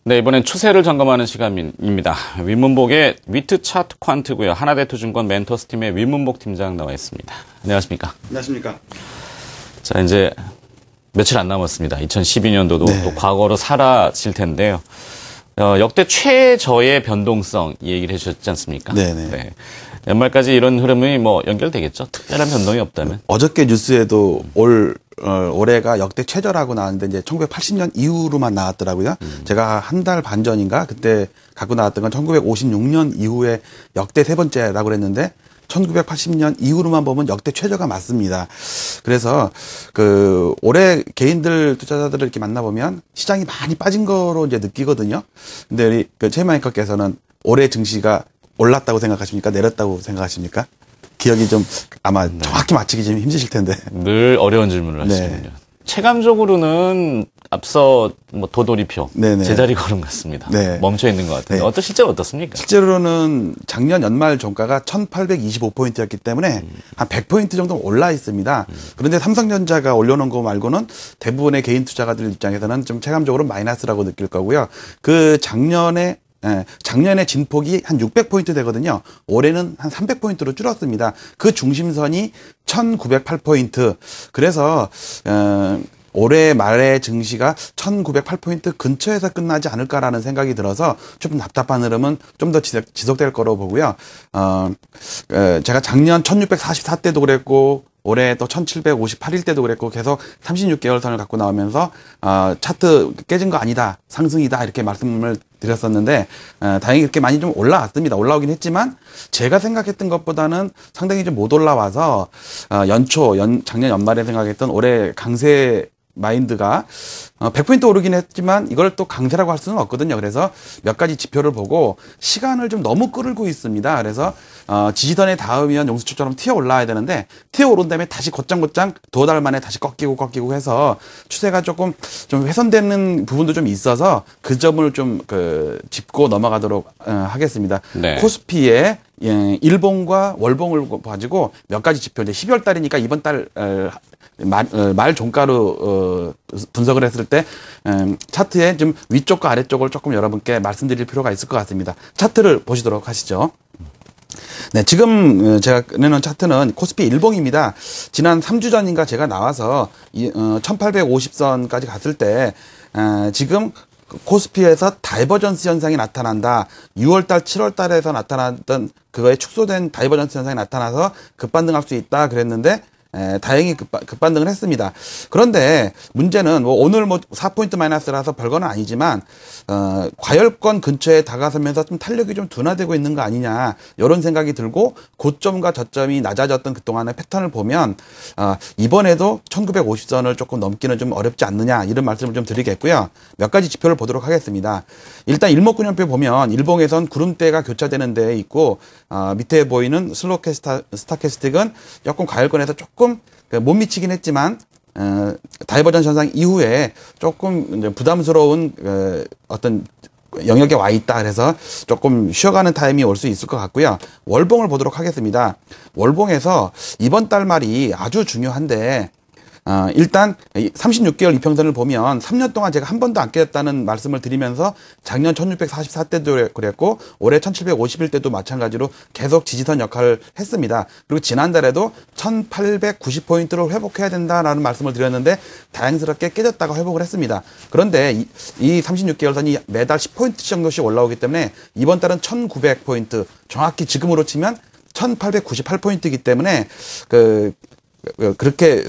네, 이번엔 추세를 점검하는 시간입니다. 윗문복의 위트 차트 퀀트고요. 하나대투증권 멘토스팀의 윗문복 팀장 나와 있습니다. 안녕하십니까? 안녕하십니까? 자, 이제 며칠 안 남았습니다. 2012년도도 네. 또 과거로 사라질 텐데요. 역대 최저의 변동성 이 얘기를 해주셨지 않습니까? 네네. 네. 연말까지 이런 흐름이 뭐 연결되겠죠? 특별한 변동이 없다면? 어저께 뉴스에도 올해가 역대 최저라고 나왔는데 이제 1980년 이후로만 나왔더라고요. 제가 한 달 반 전인가 그때 갖고 나왔던 건 1956년 이후에 역대 세 번째라고 그랬는데 1980년 이후로만 보면 역대 최저가 맞습니다. 그래서 올해 개인들 투자자들을 이렇게 만나보면 시장이 많이 빠진 거로 이제 느끼거든요. 근데 우리 최마이커께서는 올해 증시가 올랐다고 생각하십니까? 내렸다고 생각하십니까? 기억이 좀 아마 정확히 맞히기 좀 힘드실 텐데. 늘 어려운 질문을 하시는군요. 체감적으로는 앞서 뭐 도돌이표, 네네. 제자리 걸음 같습니다. 네. 멈춰 있는 것 같은데 실제로 어떻습니까? 실제로는 작년 연말 종가가 1825포인트였기 때문에 한 100포인트 정도 올라 있습니다. 그런데 삼성전자가 올려놓은 거 말고는 대부분의 개인 투자가들 입장에서는 좀 체감적으로 마이너스라고 느낄 거고요. 작년에 진폭이 한 600포인트 되거든요. 올해는 한 300포인트로 줄었습니다. 그 중심선이 1908포인트. 그래서, 올해 말에 증시가 1908포인트 근처에서 끝나지 않을까라는 생각이 들어서 좀 답답한 흐름은 좀 더 지속될 거로 보고요. 제가 작년 1644때도 그랬고, 올해 또 1758일 때도 그랬고 계속 36개월 선을 갖고 나오면서 차트 깨진 거 아니다, 상승이다 이렇게 말씀을 드렸었는데 다행히 이렇게 많이 좀 올라왔습니다. 올라오긴 했지만 제가 생각했던 것보다는 상당히 좀 못 올라와서 작년 연말에 생각했던 올해 강세 마인드가 100포인트 오르긴 했지만 이걸 또 강세라고 할 수는 없거든요. 그래서 몇 가지 지표를 보고 시간을 좀 너무 끌고 있습니다. 그래서 지지선에 닿으면 용수철처럼 튀어 올라와야 되는데 튀어 오른 다음에 다시 곧장곧장 두어 달 만에 다시 꺾이고 해서 추세가 조금 좀 훼손되는 부분도 좀 있어서 그 점을 좀 짚고 넘어가도록 하겠습니다. 네. 코스피의 일봉과 월봉을 가지고 몇 가지 지표, 이제 12월 달이니까 이번 달 말 종가로 분석을 했을 때 차트의 좀 위쪽과 아래쪽을 조금 여러분께 말씀드릴 필요가 있을 것 같습니다. 차트를 보시도록 하시죠. 네, 지금 제가 내놓은 차트는 코스피 일봉입니다. 지난 3주 전인가 제가 나와서 1850선까지 갔을 때 지금 코스피에서 다이버전스 현상이 나타난다. 6월달, 7월달에서 나타났던 그거에 축소된 다이버전스 현상이 나타나서 급반등할 수 있다 그랬는데 다행히 급반등을 했습니다. 그런데 문제는 오늘 4포인트 마이너스라서 별거는 아니지만 과열권 근처에 다가서면서 좀 탄력이 좀 둔화되고 있는 거 아니냐 이런 생각이 들고 고점과 저점이 낮아졌던 그동안의 패턴을 보면 이번에도 1950선을 조금 넘기는 좀 어렵지 않느냐 이런 말씀을 좀 드리겠고요. 몇 가지 지표를 보도록 하겠습니다. 일단 일목균형표 보면 일봉에선 구름대가 교차되는 데 있고 밑에 보이는 스타캐스틱은 조금 과열권에서 조금 못 미치긴 했지만 다이버전 현상 이후에 조금 이제 부담스러운 어떤 영역에 와 있다. 그래서 조금 쉬어가는 타임이 올 수 있을 것 같고요. 월봉을 보도록 하겠습니다. 월봉에서 이번 달 말이 아주 중요한데 일단 36개월 이평선을 보면 3년 동안 제가 한 번도 안 깨졌다는 말씀을 드리면서 작년 1644때도 그랬고 올해 1751때도 마찬가지로 계속 지지선 역할을 했습니다. 그리고 지난달에도 1890포인트를 회복해야 된다라는 말씀을 드렸는데 다행스럽게 깨졌다가 회복을 했습니다. 그런데 이 36개월 선이 매달 10포인트 정도씩 올라오기 때문에 이번 달은 1900포인트, 정확히 지금으로 치면 1898포인트이기 때문에 그렇게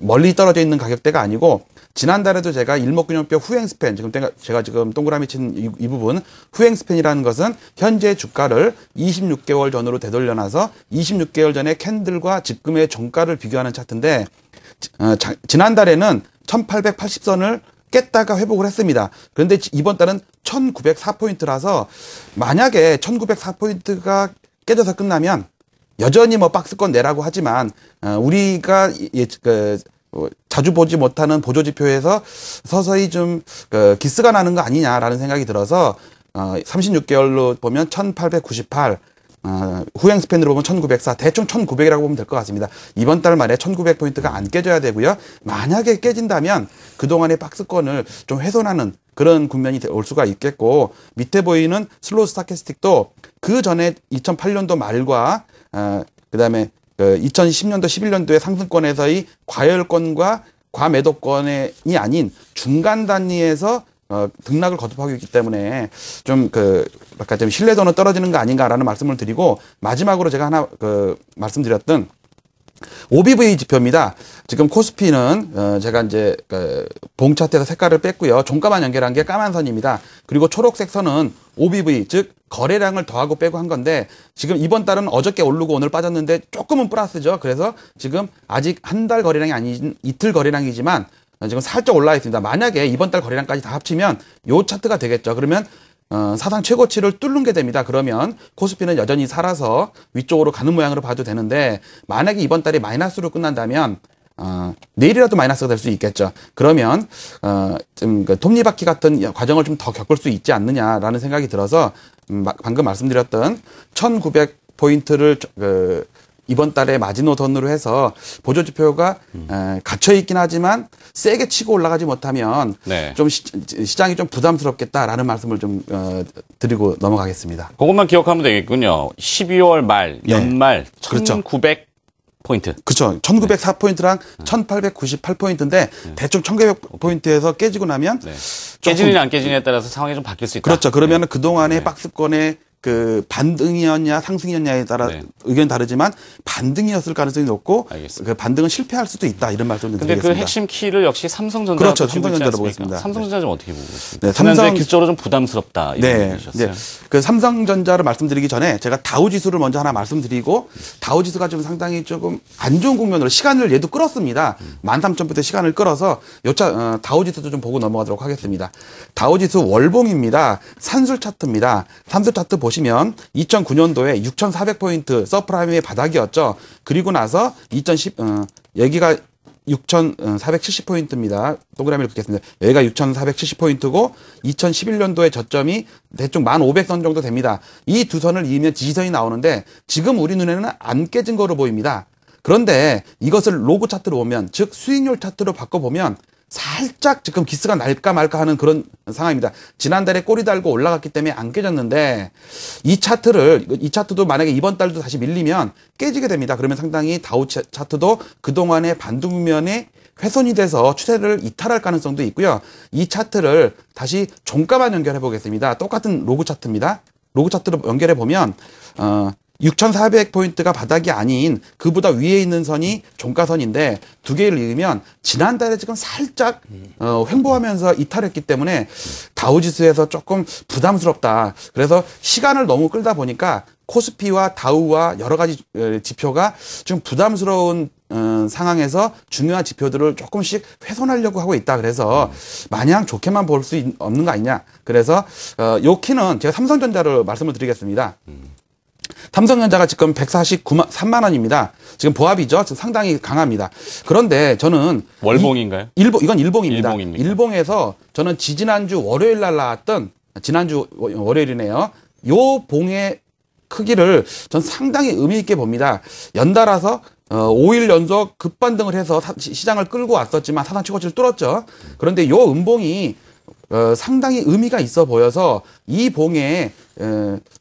멀리 떨어져 있는 가격대가 아니고 지난달에도 제가 일목균형표 후행 스팬, 제가 지금 동그라미 친 이 부분 후행 스팬이라는 것은 현재 주가를 26개월 전으로 되돌려놔서 26개월 전의 캔들과 지금의 종가를 비교하는 차트인데 지난달에는 1880선을 깼다가 회복을 했습니다. 그런데 이번 달은 1904포인트라서 만약에 1904포인트가 깨져서 끝나면 여전히 박스권 내라고 하지만 우리가 자주 보지 못하는 보조지표에서 서서히 좀 기스가 나는 거 아니냐라는 생각이 들어서 36개월로 보면 1898 후행 스팬으로 보면 1904 대충 1900이라고 보면 될 것 같습니다. 이번 달 말에 1900포인트가 안 깨져야 되고요. 만약에 깨진다면 그동안의 박스권을 좀 훼손하는 그런 국면이 올 수가 있겠고, 밑에 보이는 슬로우 스타캐스틱도 그 전에 2008년도 말과 그다음에 2010년도 11년도에 상승권에서의 과열권과 과매도권이 아닌 중간 단위에서 등락을 거듭하고 있기 때문에 좀 약간 좀 신뢰도는 떨어지는 거 아닌가라는 말씀을 드리고, 마지막으로 제가 하나 말씀드렸던 OBV 지표입니다. 지금 코스피는 제가 이제 봉 차트에서 색깔을 뺐고요. 종가만 연결한 게 까만 선입니다. 그리고 초록색 선은 OBV, 즉 거래량을 더하고 빼고 한 건데, 지금 이번 달은 어저께 오르고 오늘 빠졌는데 조금은 플러스죠. 그래서 지금 아직 한 달 거래량이 아닌 이틀 거래량이지만 지금 살짝 올라와 있습니다. 만약에 이번 달 거래량까지 다 합치면 요 차트가 되겠죠. 그러면 사상 최고치를 뚫는 게 됩니다. 그러면 코스피는 여전히 살아서 위쪽으로 가는 모양으로 봐도 되는데, 만약에 이번 달이 마이너스로 끝난다면 내일이라도 마이너스가 될 수 있겠죠. 그러면 좀 톱니바퀴 같은 과정을 좀 더 겪을 수 있지 않느냐라는 생각이 들어서 방금 말씀드렸던 1900포인트를 이번 달에 마지노선으로 해서 보조지표가 갇혀 있긴 하지만 세게 치고 올라가지 못하면 네. 좀 시장이 좀 부담스럽겠다라는 말씀을 좀 드리고 넘어가겠습니다. 그것만 기억하면 되겠군요. 12월 말, 연말 그렇죠. 1900포인트. 그렇죠. 1904포인트랑 1898포인트인데 대충 1900포인트에서 깨지고 나면 깨지느냐 안 깨지느냐에 따라서 상황이 좀 바뀔 수 있다. 그렇죠. 그러면 그동안의 박스권의 반등이었냐 상승이었냐에 따라 의견이 다르지만 반등이었을 가능성이 높고, 알겠습니다. 그 반등은 실패할 수도 있다, 이런 말씀을 드리겠습니다. 근데 그 핵심 키를 역시 삼성전자. 그렇죠. 삼성전자로 보겠습니다. 삼성전자 좀 어떻게 보고 계십니까? 네, 삼성 기술적으로 좀 부담스럽다 이런 얘기셨어요. 그 삼성전자를 말씀드리기 전에 제가 다우 지수를 먼저 하나 말씀드리고, 다우 지수가 좀 상당히 조금 안 좋은 국면으로 시간을 얘도 끌었습니다. 13,000부터 시간을 끌어서 다우 지수도 좀 보고 넘어가도록 하겠습니다. 다우 지수 월봉입니다. 산술 차트입니다. 산술 차트 보시면 2009년도에 6,400포인트 서프라임의 바닥이었죠. 그리고 나서 여기가 6,470포인트입니다. 동그라미를 긋겠습니다. 여기가 6,470포인트고 2011년도에 저점이 대충 1,500선 정도 됩니다. 이 두 선을 이으면 지지선이 나오는데 지금 우리 눈에는 안 깨진 거로 보입니다. 그런데 이것을 로그 차트로 보면, 즉 수익률 차트로 바꿔보면 살짝 지금 기스가 날까 말까 하는 그런 상황입니다. 지난달에 꼬리 달고 올라갔기 때문에 안 깨졌는데, 이 차트도 만약에 이번 달도 다시 밀리면 깨지게 됩니다. 그러면 상당히 다우 차트도 그동안의 반등면에 훼손이 돼서 추세를 이탈할 가능성도 있고요. 이 차트를 다시 종가만 연결해 보겠습니다. 똑같은 로그 차트입니다. 로그 차트로 연결해 보면 6,400포인트가 바닥이 아닌 그보다 위에 있는 선이 종가선인데, 두 개를 이으면 지난달에 지금 살짝 횡보하면서 이탈했기 때문에 다우지수에서 조금 부담스럽다. 그래서 시간을 너무 끌다 보니까 코스피와 다우와 여러 가지 지표가 좀 부담스러운 상황에서 중요한 지표들을 조금씩 훼손하려고 하고 있다. 그래서 마냥 좋게만 볼 수 없는 거 아니냐. 그래서 요 키는 제가 삼성전자를 말씀을 드리겠습니다. 삼성전자가 지금 149만 원입니다. 지금 보합이죠. 지금 상당히 강합니다. 그런데 저는 월봉인가요? 이건 일봉입니다. 일봉입니까? 일봉에서 저는 지난주 월요일 날 나왔던, 지난주 월요일이네요. 요 봉의 크기를 전 상당히 의미 있게 봅니다. 연달아서 5일 연속 급반등을 해서 시장을 끌고 왔었지만 사상 최고치를 뚫었죠. 그런데 요 음봉이 상당히 의미가 있어 보여서 이 봉에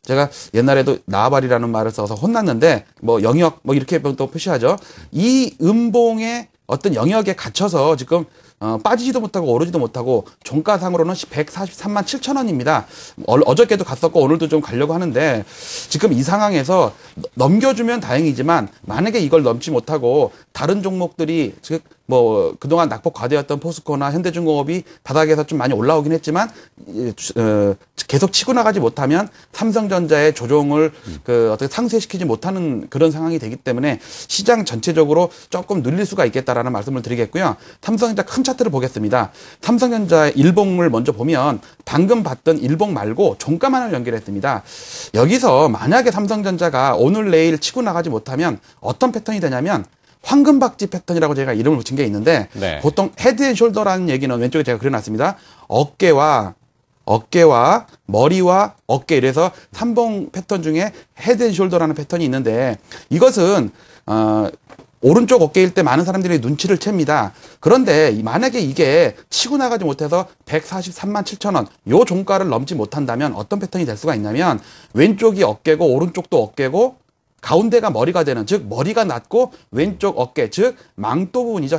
제가 옛날에도 나발이라는 말을 써서 혼났는데, 영역 이렇게 또 표시하죠. 이 음봉의 어떤 영역에 갇혀서 지금 빠지지도 못하고 오르지도 못하고 종가상으로는 143만 7천 원입니다. 어저께도 갔었고 오늘도 좀 가려고 하는데, 지금 이 상황에서 넘겨주면 다행이지만 만약에 이걸 넘지 못하고 다른 종목들이 즉 그동안 낙폭 과대였던 포스코나 현대중공업이 바닥에서 좀 많이 올라오긴 했지만 계속 치고 나가지 못하면 삼성전자의 조종을 어떻게 상쇄시키지 못하는 그런 상황이 되기 때문에 시장 전체적으로 조금 눌릴 수가 있겠다라는 말씀을 드리겠고요. 삼성전자 큰 차트를 보겠습니다. 삼성전자의 일봉을 먼저 보면 방금 봤던 일봉 말고 종가만을 연결했습니다. 여기서 만약에 삼성전자가 오늘 내일 치고 나가지 못하면 어떤 패턴이 되냐면 황금박쥐 패턴이라고 제가 이름을 붙인 게 있는데, 보통 헤드앤숄더라는 얘기는 왼쪽에 제가 그려놨습니다. 어깨와 머리와 어깨, 이래서 3봉 패턴 중에 헤드앤숄더라는 패턴이 있는데, 이것은 오른쪽 어깨일 때 많은 사람들이 눈치를 챕니다. 그런데 만약에 이게 치고 나가지 못해서 143만 7천 원, 요 종가를 넘지 못한다면 어떤 패턴이 될 수가 있냐면 왼쪽이 어깨고 오른쪽도 어깨고 가운데가 머리가 되는, 즉 머리가 낮고 왼쪽 어깨, 즉 망토 부분이죠.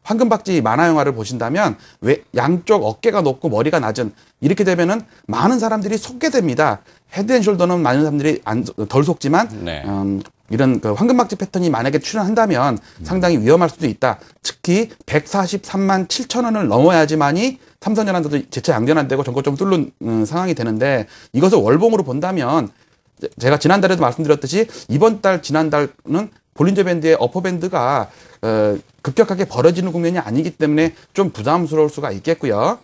황금박쥐 만화 영화를 보신다면 양쪽 어깨가 높고 머리가 낮은, 이렇게 되면은 많은 사람들이 속게 됩니다. 헤드앤숄더는 많은 사람들이 덜 속지만 네. 이런 그 황금박쥐 패턴이 만약에 출현한다면 상당히 위험할 수도 있다. 특히 143만 7천 원을 넘어야지만이 삼성전자도 재차 양전환되고 전고점 뚫는 상황이 되는데, 이것을 월봉으로 본다면 제가 지난달에도 말씀드렸듯이 이번 달 지난달은 볼린저 밴드의 어퍼 밴드가 급격하게 벌어지는 국면이 아니기 때문에 좀 부담스러울 수가 있겠고요.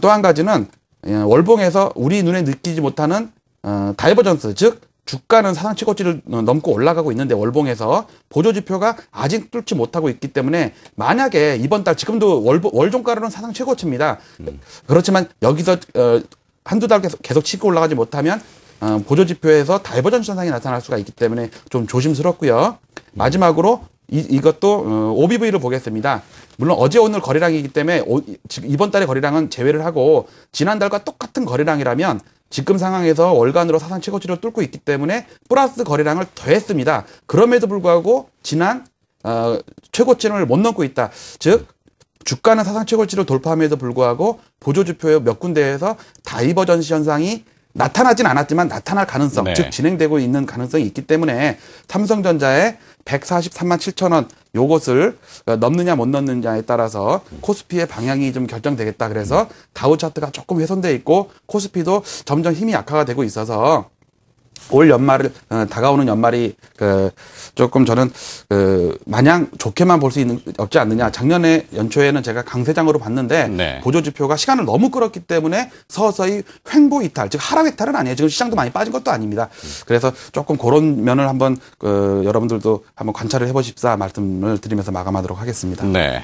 또 한 가지는 월봉에서 우리 눈에 느끼지 못하는 다이버전스, 즉 주가는 사상 최고치를 넘고 올라가고 있는데 월봉에서 보조지표가 아직 뚫지 못하고 있기 때문에, 만약에 이번 달 지금도 월종가로는 사상 최고치입니다. 그렇지만 여기서 한두 달 계속 치고 올라가지 못하면 보조지표에서 다이버전스 현상이 나타날 수가 있기 때문에 좀 조심스럽고요. 마지막으로 이것도 OBV를 보겠습니다. 물론 어제 오늘 거래량이기 때문에 지금 이번 달의 거래량은 제외를 하고, 지난달과 똑같은 거래량이라면 지금 상황에서 월간으로 사상 최고치를 뚫고 있기 때문에 플러스 거래량을 더했습니다. 그럼에도 불구하고 지난 최고치를 못 넘고 있다. 즉 주가는 사상 최고치를 돌파함에도 불구하고 보조지표의 몇 군데에서 다이버전시 현상이 나타나진 않았지만 나타날 가능성, 네. 즉 진행되고 있는 가능성이 있기 때문에 삼성전자의 143만 7천 원 요것을 넘느냐 못 넘느냐에 따라서 코스피의 방향이 좀 결정되겠다. 그래서 다우 차트가 조금 훼손돼 있고 코스피도 점점 힘이 약화가 되고 있어서 올 연말을 다가오는 연말이 조금 저는 마냥 좋게만 볼 수 없지 않느냐. 작년에 연초에는 제가 강세장으로 봤는데 네. 보조지표가 시간을 너무 끌었기 때문에 서서히 횡보 이탈, 즉 하락 이탈은 아니에요. 지금 시장도 많이 빠진 것도 아닙니다. 그래서 조금 그런 면을 한번 여러분들도 한번 관찰을 해보십사 말씀을 드리면서 마감하도록 하겠습니다. 네.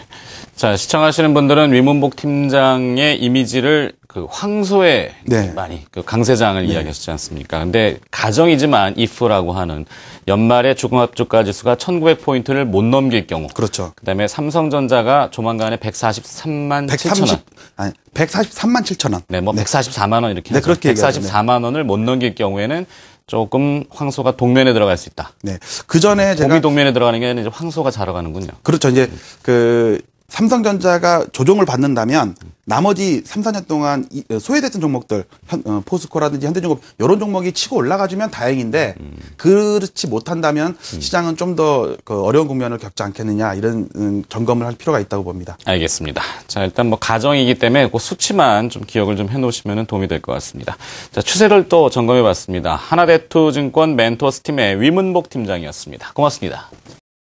자, 시청하시는 분들은 위문복 팀장의 이미지를 그 황소에 네. 많이 그 강세장을 이야기하시지 않습니까? 근데 가정이지만 if라고 하는 연말에 주금합주가 지수가 1900포인트를 못 넘길 경우. 그렇죠. 그다음에 삼성전자가 조만간에 143만 7천 원. 아니, 143만 7천 원. 네, 뭐 144만 원 이렇게 네, 하죠. 그렇게 얘기하죠. 144만 원을 못 넘길 경우에는 조금 황소가 동면에 들어갈 수 있다. 네. 그 전에 제가 곰이 동면에 들어가는 게 아니라 이제 황소가 자러 가는군요. 그렇죠. 이제 삼성전자가 조정을 받는다면 나머지 3, 4년 동안 소외됐던 종목들, 포스코라든지 현대중공업 이런 종목이 치고 올라가주면 다행인데 그렇지 못한다면 시장은 좀 더 어려운 국면을 겪지 않겠느냐, 이런 점검을 할 필요가 있다고 봅니다. 알겠습니다. 자, 일단 뭐 가정이기 때문에 그 수치만 좀 기억을 좀 해놓으시면 도움이 될 것 같습니다. 자, 추세를 또 점검해봤습니다. 하나대투증권 멘토스팀의 위문복 팀장이었습니다. 고맙습니다.